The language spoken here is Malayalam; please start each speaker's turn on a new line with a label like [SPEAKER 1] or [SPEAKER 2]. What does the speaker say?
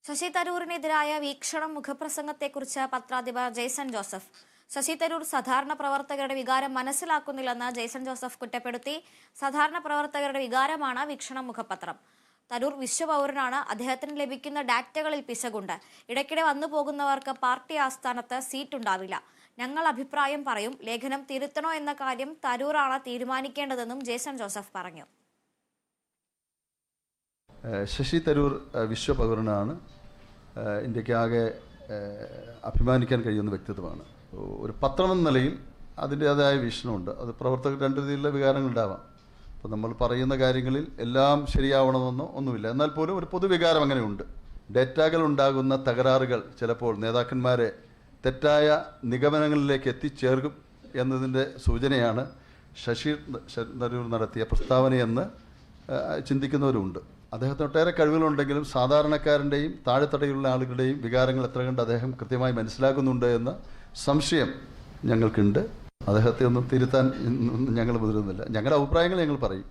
[SPEAKER 1] ശശി തരൂരിനെതിരായ വീക്ഷണം മുഖപ്രസംഗത്തെക്കുറിച്ച് പത്രാധിപർ ജെയ്സൺ ജോസഫ്. ശശി തരൂർ സാധാരണ പ്രവർത്തകരുടെ വികാരം മനസ്സിലാക്കുന്നില്ലെന്ന് ജെയ്സൺ ജോസഫ് കുറ്റപ്പെടുത്തി. സാധാരണ പ്രവർത്തകരുടെ വികാരമാണ് വീക്ഷണം മുഖപത്രം. തരൂർ വിശ്വപൗരനാണ്. അദ്ദേഹത്തിന് ലഭിക്കുന്ന ഡാറ്റകളിൽ പിശകുണ്ട്. ഇടയ്ക്കിടെ വന്നു പോകുന്നവർക്ക് പാർട്ടി ആസ്ഥാനത്ത് സീറ്റുണ്ടാവില്ല. ഞങ്ങൾ അഭിപ്രായം പറയും. ലേഖനം തിരുത്തണോ എന്ന കാര്യം തരൂറാണ് തീരുമാനിക്കേണ്ടതെന്നും ജെയ്സൺ ജോസഫ് പറഞ്ഞു.
[SPEAKER 2] ശശി തരൂർ വിശ്വപൗരനാണ്. ഇന്ത്യക്കാകെ അഭിമാനിക്കാൻ കഴിയുന്ന വ്യക്തിത്വമാണ്. ഒരു പത്രമെന്ന നിലയിൽ അതിൻ്റേതായ വീക്ഷണമുണ്ട്. അത് പ്രവർത്തകർ രണ്ട് രീതിയിലുള്ള വികാരങ്ങളുണ്ടാവാം. അപ്പോൾ നമ്മൾ പറയുന്ന കാര്യങ്ങളിൽ എല്ലാം ശരിയാവണമെന്നോ ഒന്നുമില്ല. എന്നാൽ പോലും ഒരു പൊതുവികാരം അങ്ങനെയുണ്ട്. ഡേറ്റകൾ ഉണ്ടാകുന്ന തകരാറുകൾ ചിലപ്പോൾ നേതാക്കന്മാരെ തെറ്റായ നിഗമനങ്ങളിലേക്ക് എത്തിച്ചേർക്കും എന്നതിൻ്റെ സൂചനയാണ് ശശി തരൂർ നടത്തിയ പ്രസ്താവനയെന്ന് ചിന്തിക്കുന്നവരുണ്ട്. അദ്ദേഹത്തിന് ഒട്ടേറെ കഴിവുകളുണ്ടെങ്കിലും സാധാരണക്കാരൻ്റെയും താഴെത്തടയിലുള്ള ആളുകളുടെയും വികാരങ്ങൾ എത്ര കണ്ട് അദ്ദേഹം കൃത്യമായി മനസ്സിലാക്കുന്നുണ്ട് എന്ന സംശയം ഞങ്ങൾക്കുണ്ട്. അദ്ദേഹത്തെ ഒന്നും തിരുത്താൻ ഞങ്ങൾ മുതിരുന്നില്ല. ഞങ്ങളുടെ അഭിപ്രായങ്ങൾ ഞങ്ങൾ പറയും.